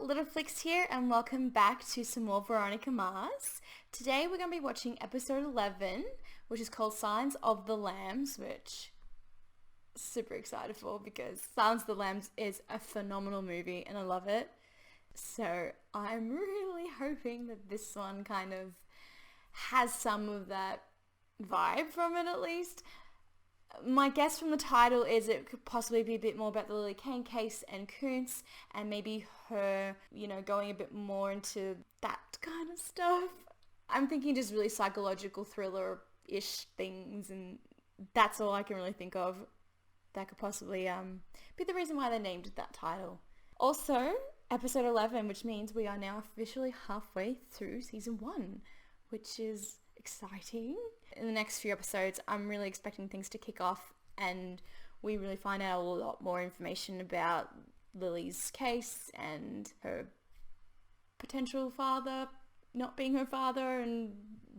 Little Flix here and welcome back to some more Veronica Mars. Today we're going to be watching episode 11, which is called Silence of the Lambs, which I'm super excited for because Silence of the Lambs is a phenomenal movie and I love it. So I'm really hoping that this one kind of has some of that vibe from it at least. My guess from the title is it could possibly be a bit more about the Lily Kane case and Kuntz and maybe her, going a bit more into that kind of stuff. I'm thinking just really psychological thriller-ish things, and that's all I can really think of that could possibly be the reason why they named it that title. Also, episode 11, which means we are now officially halfway through season 1, which is exciting. In the next few episodes, I'm really expecting things to kick off and we really find out a lot more information about Lily's case and her potential father not being her father and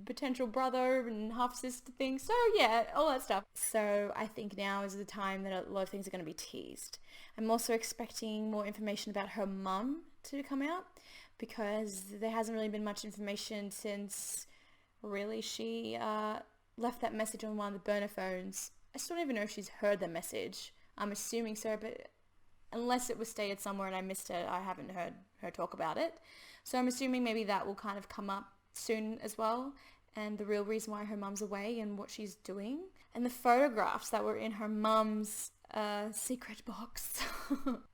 potential brother and half-sister things. So yeah, all that stuff. So I think now is the time that a lot of things are going to be teased. I'm also expecting more information about her mum to come out because there hasn't really been much information since really she left that message on one of the burner phones. I still don't even know if she's heard the message. I'm assuming so, but unless it was stated somewhere and I missed it, I haven't heard her talk about it. So I'm assuming maybe that will kind of come up soon as well, and the real reason why her mum's away and what she's doing. And the photographs that were in her mum's secret box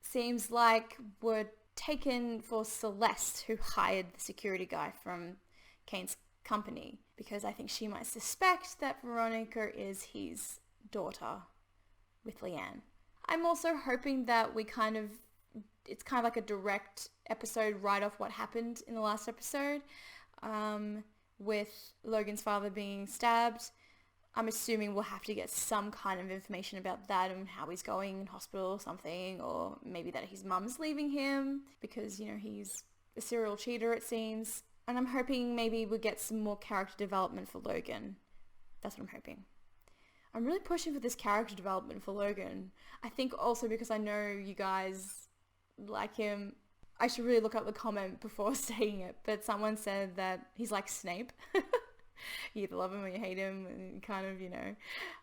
seems like were taken for Celeste, who hired the security guy from Kane's company, because I think she might suspect that Veronica is his daughter with Leanne. I'm also hoping that it's kind of like a direct episode right off what happened in the last episode, with Logan's father being stabbed. I'm assuming we'll have to get some kind of information about that and how he's going in hospital or something, or maybe that his mum's leaving him because, he's a serial cheater, it seems. And I'm hoping maybe we'll get some more character development for Logan. That's what I'm hoping. I'm really pushing for this character development for Logan. I think also because I know you guys like him. I should really look up the comment before saying it, but someone said that he's like Snape. You either love him or you hate him, and kind of,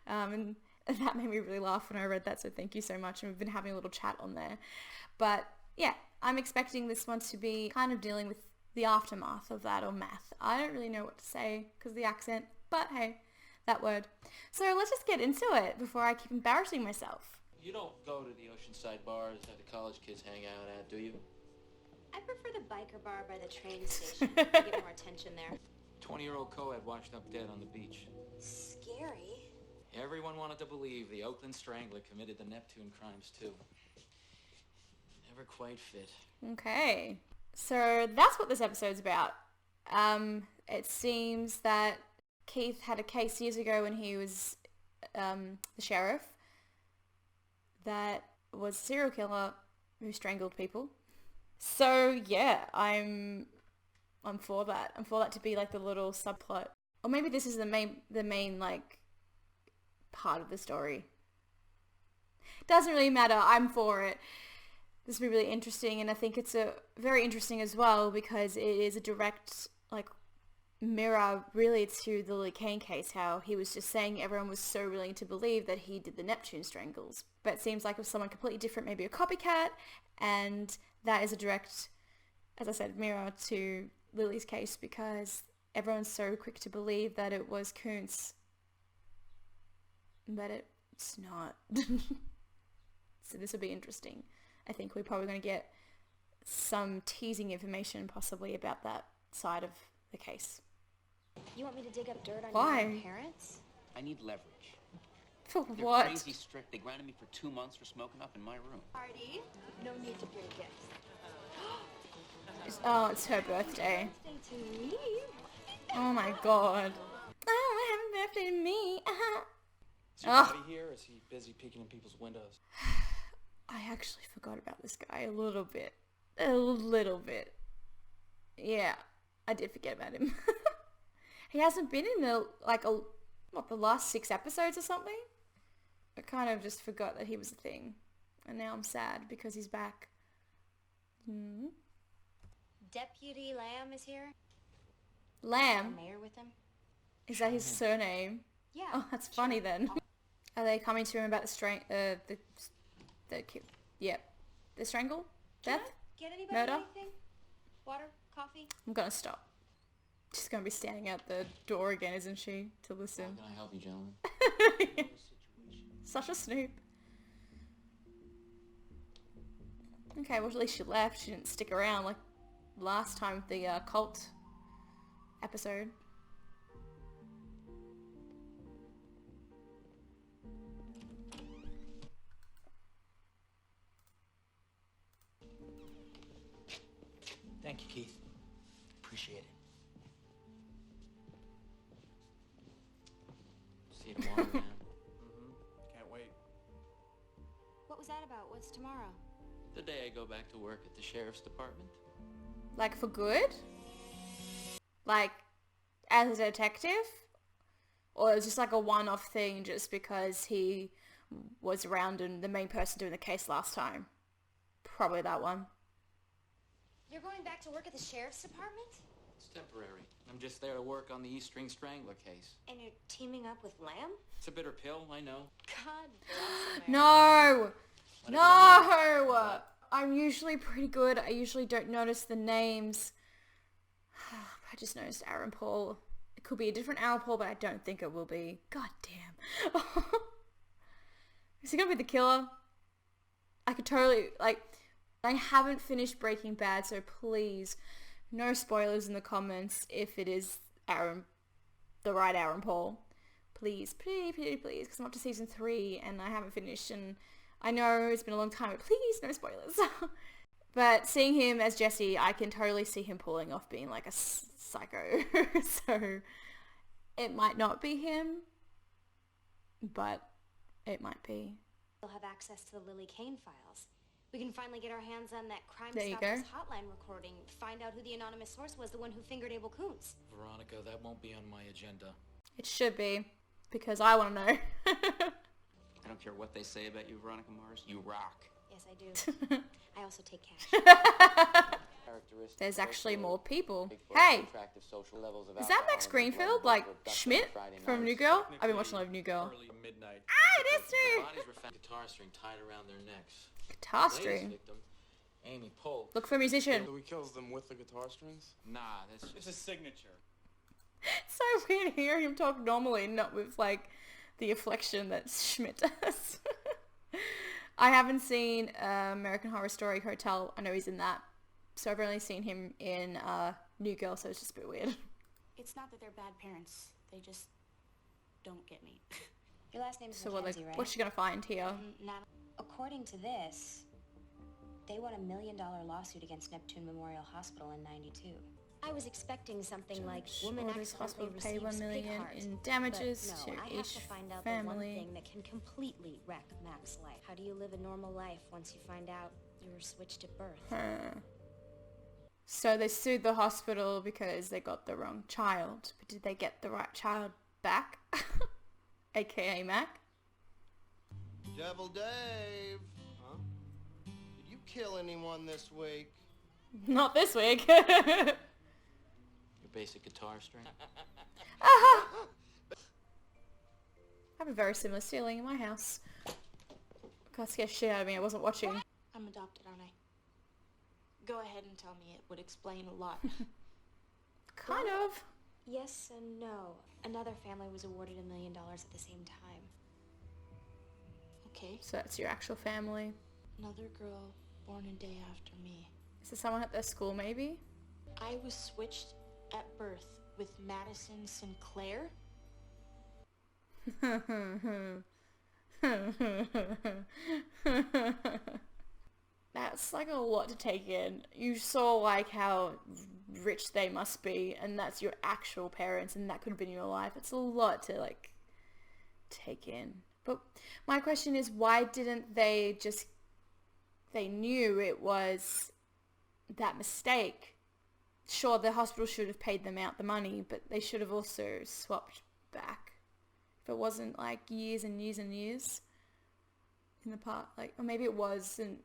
and that made me really laugh when I read that, so thank you so much. And we've been having a little chat on there. But yeah, I'm expecting this one to be kind of dealing with the aftermath of that, or math. I don't really know what to say because of the accent, but hey, that word. So let's just get into it before I keep embarrassing myself. You don't go to the oceanside bars that the college kids hang out at, do you? I prefer the biker bar by the train station. I get more attention there. 20-year-old co-ed washed up dead on the beach. Scary. Everyone wanted to believe the Oakland Strangler committed the Neptune crimes too. Never quite fit. Okay. So that's what this episode's about. It seems that Keith had a case years ago when he was the sheriff that was a serial killer who strangled people. So yeah, I'm for that. I'm for that to be like the little subplot. Or maybe this is the main like part of the story. Doesn't really matter. I'm for it. This will be really interesting, and I think it's very interesting as well because it is a direct mirror really to the Lily Kane case, how he was just saying everyone was so willing to believe that he did the Neptune strangles. But it seems like it was someone completely different, maybe a copycat, and that is a direct, as I said, mirror to Lily's case because everyone's so quick to believe that it was Kuntz, but it's not. So this will be interesting. I think we're probably going to get some teasing information possibly about that side of the case. You want me to dig up dirt on Why? your own parents? I need leverage. For They're what? crazy strict. They grounded me for 2 months for smoking up in my room. Party? No need to bring gifts. It's her birthday. Birthday to me. Oh my god. Oh, happy birthday to me. Is your buddy here, or is he busy peeking in people's windows? I actually forgot about this guy a little bit. A little bit. Yeah, I did forget about him. He hasn't been in the last 6 episodes or something? I kind of just forgot that he was a thing. And now I'm sad because he's back. Deputy Lamb is here. The Lamb? mayor with him. Is that his surname? Yeah. Oh, that's funny then. Are they coming to him about the strangle? Death? Get anybody Murder? anything? Water? Coffee? I'm gonna stop. She's gonna be standing at the door again, isn't she? To listen. How can I help you, gentlemen? Such a snoop. Okay, well at least she left. She didn't stick around like last time with the cult episode. Thank you, Keith. Appreciate it. See you tomorrow, man. Can't wait. What was that about? What's tomorrow? The day I go back to work at the sheriff's department. Like for good? Like as a detective? Or it's just like a one-off thing just because he was around and the main person doing the case last time? Probably that one. You're going back to work at the sheriff's department? It's temporary. I'm just there to work on the East String Strangler case. And you're teaming up with Lamb? It's a bitter pill, I know. God bless him. No! Let it No! I'm usually pretty good. I usually don't notice the names. I just noticed Aaron Paul. It could be a different Aaron Paul, but I don't think it will be. God damn. Is he gonna be the killer? I could totally, like, I haven't finished Breaking Bad, so please, no spoilers in the comments if it is the right Aaron Paul. Please, please, please, please, because I'm up to season 3 and I haven't finished, and I know it's been a long time, but please, no spoilers. But seeing him as Jesse, I can totally see him pulling off being like a psycho. So it might not be him, but it might be. We'll have access to the Lily Kane files. We can finally get our hands on that Crime There you Stoppers go. hotline recording, find out who the anonymous source was, the one who fingered Abel Koontz. Veronica, that won't be on my agenda. It should be, because I want to know. I don't care what they say about you, Veronica Mars. You rock. Yes, I do. I also take cash. There's actually more people. Hey! Is that Max Greenfield? Like, Schmidt from New Girl? I've been watching a lot of New Girl. Early midnight. Ah, it is The too! bodies were found guitar string tied around their necks. Guitar Latest string. victim, Amy Polk. Look for a musician. So he kills them with the guitar strings? Nah, that's It's just... his signature. It's so weird hearing him talk normally, not with, like, the inflection that Schmidt does. I haven't seen American Horror Story Hotel. I know he's in that. So I've only seen him in New Girl, so it's just a bit weird. It's not that they're bad parents. They just don't get me. Your last name is So Mackenzie, right? what's she gonna find here? Not. According to this, they won $1 million lawsuit against Neptune Memorial Hospital in '92. I was expecting something like woman Orders hospital accidentally pay $1 receives million pig heart. in damages But no, to I have each to find out the one family. thing that can completely wreck Mac's life. How do you live a normal life once you find out you were switched at birth? Huh. So they sued the hospital because they got the wrong child. But did they get the right child back? AKA Mac? Devil Dave. Huh? Did you kill anyone this week? Not this week. Your basic guitar string. I have a very similar ceiling in my house. God, scared shit out of me. I wasn't watching. I'm adopted, aren't I? Go ahead and tell me. It would explain a lot. Kind of. Yes and no. Another family was awarded $1 million at the same time. Okay. So that's your actual family. Another girl born a day after me. Is there someone at their school, maybe? I was switched at birth with Madison Sinclair. That's like a lot to take in. You saw like how rich they must be, and that's your actual parents, and that could have been your life. It's a lot to like take in. But my question is, why didn't they just, they knew it was that mistake. Sure, the hospital should have paid them out the money, but they should have also swapped back. If it wasn't like years and years and years in the part, like, or maybe it wasn't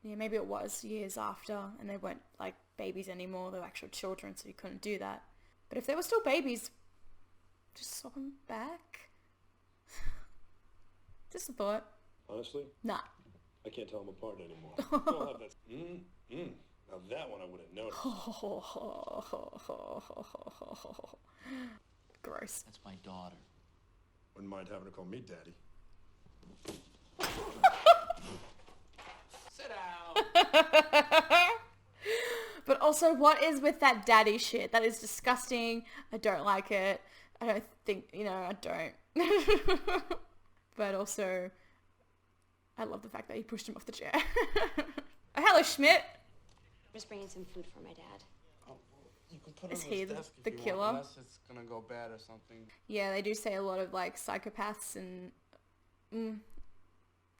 Yeah, maybe it was years after, and they weren't like babies anymore. They were actual children, so you couldn't do that. But if they were still babies, just swap them back. Just a thought. Honestly? Nah. I can't tell them apart anymore. Don't have that. Now that one I would have noticed. Gross. That's my daughter. Wouldn't mind having her call me daddy. Sit down. But also, what is with that daddy shit? That is disgusting. I don't like it. I don't think, I don't. But also, I love the fact that he pushed him off the chair. Oh, hello, Schmidt. Just bringing some food for my dad. Oh, you can put it Is on he his desk the if you killer? want, unless it's gonna go bad or something. Yeah, they do say a lot of like psychopaths and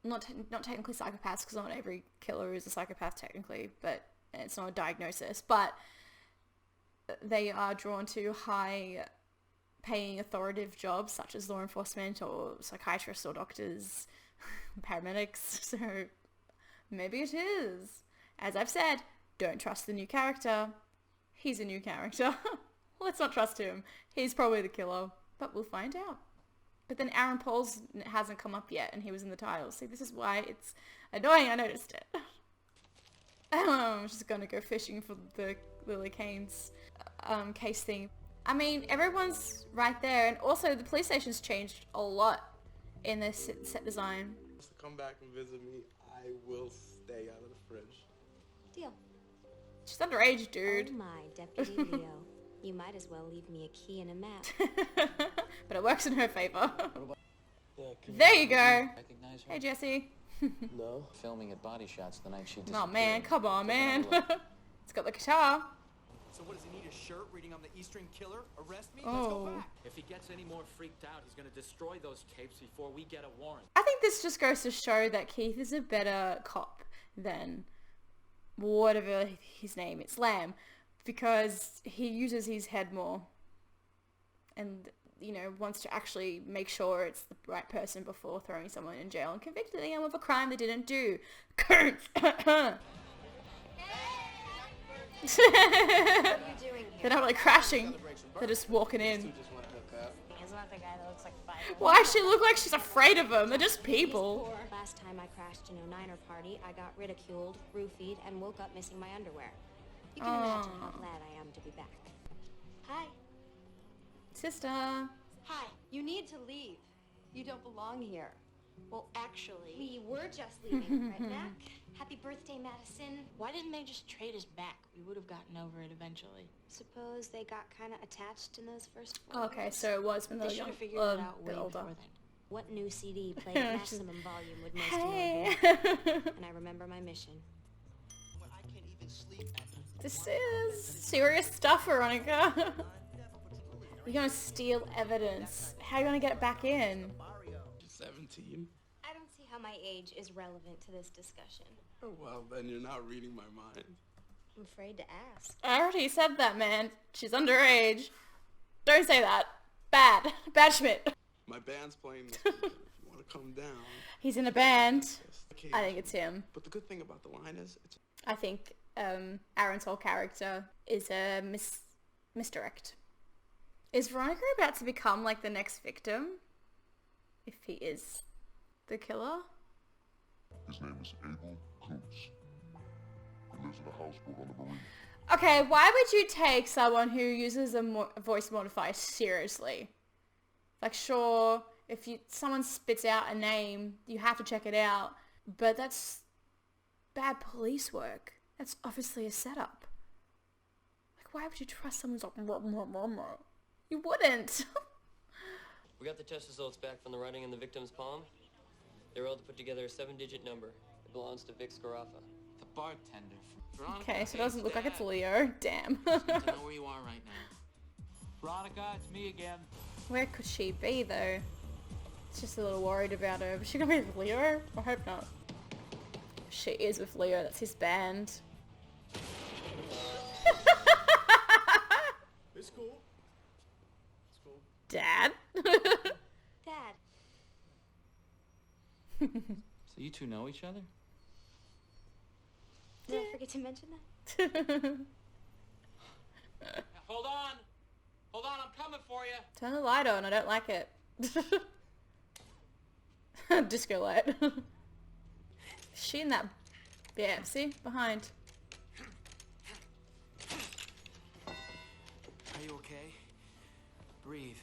not technically psychopaths, because not every killer is a psychopath technically, but it's not a diagnosis. But they are drawn to high-paying authoritative jobs such as law enforcement or psychiatrists or doctors, paramedics. So maybe it is. As I've said, don't trust the new character. He's a new character. Let's not trust him. He's probably the killer, but we'll find out. But then Aaron Paul's hasn't come up yet, and he was in the title. See, this is why it's annoying. I noticed it. I'm just gonna go fishing for the Lily Kane's case thing. I mean, everyone's right there, and also the police station's changed a lot in this set design. To come back and visit me, I will stay out of the fridge. Deal. She's underage, dude. Oh my, Deputy Leo. You might as well leave me a key and a map. But it works in her favor. Yeah, There you go. Recognize her? Hey, Jesse. No. Filming at Body Shots the night she disappeared. Oh man, come on, man. Take a look. It's got the guitar. So what, does he need a shirt reading on the Eastern Killer? Arrest me? Let's go Oh. back. If he gets any more freaked out, he's gonna destroy those tapes before we get a warrant. I think this just goes to show that Keith is a better cop than whatever his name is, Lamb, because he uses his head more and, wants to actually make sure it's the right person before throwing someone in jail and convicting them of a crime they didn't do. What are you doing They're here? not really crashing. They're just walking in. Just want to hook up. Isn't that the guy that looks like 5? Why does she look like she's afraid of them? They're just people. Last time I crashed an 09er party, I got ridiculed, roofied, and woke up missing my underwear. You can imagine how glad I am to be back. Hi. Sister. Hi. You need to leave. You don't belong here. Well, actually, We were just leaving, right, Mac? Happy birthday, Madison. why didn't they just trade us back? We would have gotten over it eventually. Suppose they got kind of attached in those first 4 Okay, years? so it was when they They were should young, have figured it out a way bit older. before then. What new CD played at maximum volume would most Hey. annoy And I remember my mission. I can't even sleep at night. This is serious stuff, Veronica. You're gonna steal evidence. How are you gonna get it back in? 17. I don't see how my age is relevant to this discussion. Oh, well, then you're not reading my mind. I'm afraid to ask. I already said that, man. She's underage. Don't say that. Bad. Bad Schmidt. My band's playing this weekend. If you want to come down. He's in a band. Okay. I think it's him. But the good thing about the line is, it's I think Aaron's whole character is a misdirect. Is Veronica about to become like the next victim? If he is the killer? His name is Abel Coates. He lives in a houseboat on the marina. Okay, why would you take someone who uses a voice modifier seriously? Like, sure, if someone spits out a name, you have to check it out, but that's bad police work. That's obviously a setup. Like, why would you trust someone who's like, you wouldn't. We got the test results back from the writing in the victim's palm. They were able to put together a 7-digit number. It belongs to Vic Scarafa. The bartender. Veronica, Okay, so it hey, doesn't look like it's Dad. Leo. Damn. Good to know where you are right now. Veronica, it's me again. Where could she be, though? It's just a little worried about her. Is she gonna be with Leo? I hope not. She is with Leo. That's his band. It's cool. It's cool. Dad? Dad, So you two know each other? Did I forget to mention that? Hold on! Hold on, I'm coming for you! Turn the light on, I don't like it. Disco light. She in that... Yeah, see? Behind. Are you okay? Breathe.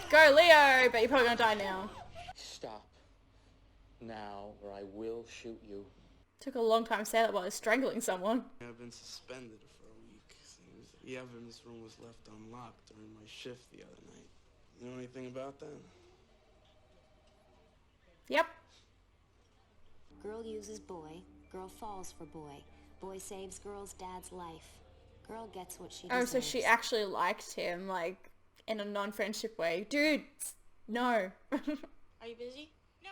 Go, Leo! But you're probably gonna die now. Stop. Now, or I will shoot you. Took a long time to say that while I was strangling someone. I've been suspended for a week. Seems the evidence room was left unlocked during my shift the other night. You know anything about that? Yep. Girl uses boy, girl falls for boy. Boy saves girl's dad's life. Girl gets what she deserves. Oh, so she actually liked him, like, in a non-friendship way. Dude, no. Are you busy? No.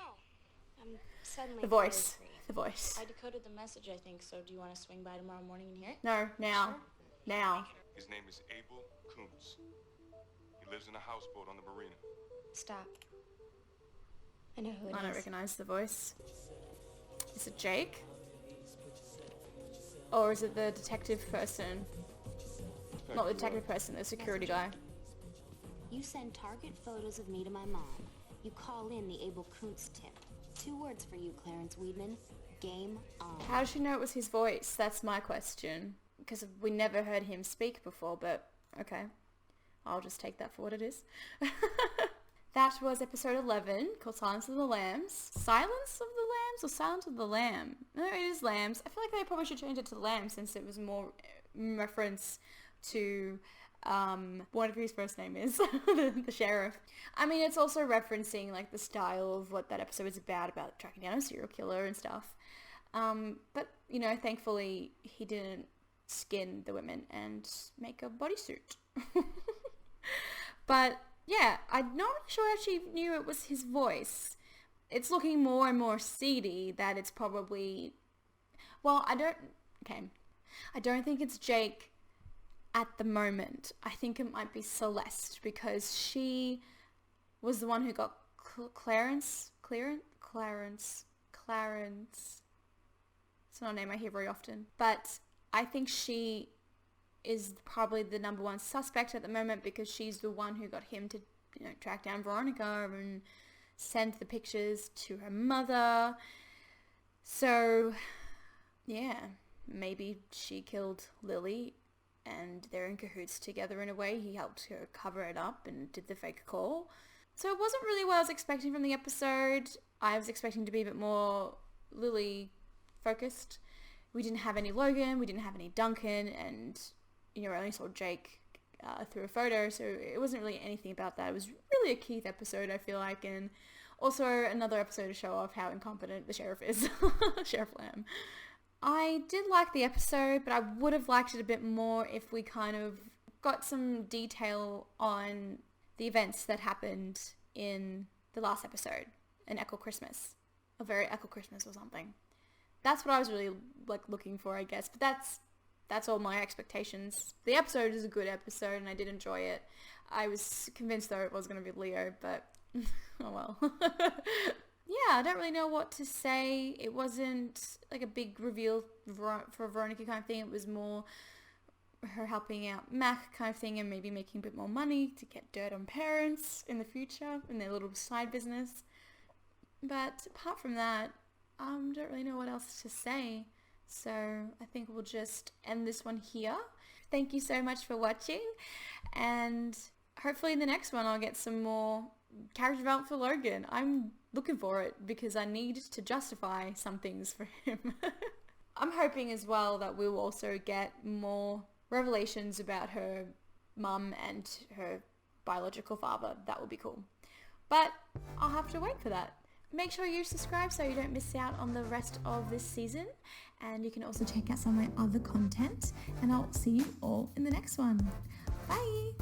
I'm suddenly The voice. very free. The voice. I decoded the message, I think, so do you want to swing by tomorrow morning and hear it? No, now. Sure. Now. His name is Abel Kuntz. He lives in a houseboat on the marina. Stop. I know who it is. I don't recognize the voice. Is it Jake? Or is it the detective person? Not the detective person, the security guy. You send target photos of me to my mom. You call in the Abel Kuntz tip. 2 words for you, Clarence Weedman. Game on. How did she know it was his voice? That's my question. Because we never heard him speak before, but okay. I'll just take that for what it is. That was episode 11, called Silence of the Lambs. Silence of the Lambs or Silence of the Lamb? No, it is Lambs. I feel like they probably should change it to Lamb since it was more reference to whatever his first name is, the sheriff. I mean, it's also referencing like the style of what that episode is about tracking down a serial killer and stuff. But, you know, thankfully he didn't skin the women and make a bodysuit. But yeah, I'm not really sure I actually knew it was his voice. It's looking more and more seedy that it's probably... Well, I don't think it's Jake at the moment. I think it might be Celeste because she was the one who got Clarence. It's not a name I hear very often. But I think she is probably the number one suspect at the moment because she's the one who got him to, you know, track down Veronica and send the pictures to her mother. So, yeah, maybe she killed Lily and they're in cahoots together in a way. He helped her cover it up and did the fake call. So it wasn't really what I was expecting from the episode. I was expecting to be a bit more Lily focused. We didn't have any Logan, we didn't have any Duncan, and, you know, I only saw Jake through a photo, so it wasn't really anything about that. It was really a Keith episode, I feel like, and also another episode to show off how incompetent the sheriff is. Sheriff Lamb. I did like the episode, but I would have liked it a bit more if we kind of got some detail on the events that happened in the last episode, an Echo Christmas, a very Echo Christmas or something. That's what I was really like looking for, I guess, but that's all my expectations. The episode is a good episode and I did enjoy it. I was convinced though it was going to be Leo, but oh well. Yeah, I don't really know what to say. It wasn't like a big reveal for Veronica kind of thing. It was more her helping out Mac kind of thing and maybe making a bit more money to get dirt on parents in the future in their little side business. But apart from that, I don't really know what else to say. So I think we'll just end this one here. Thank you so much for watching, and hopefully in the next one I'll get some more character development for Logan. I'm looking for it because I need to justify some things for him. I'm hoping as well that we'll also get more revelations about her mum and her biological father. That would be cool. But I'll have to wait for that. Make sure you subscribe so you don't miss out on the rest of this season. And you can also check out some of my other content. And I'll see you all in the next one. Bye!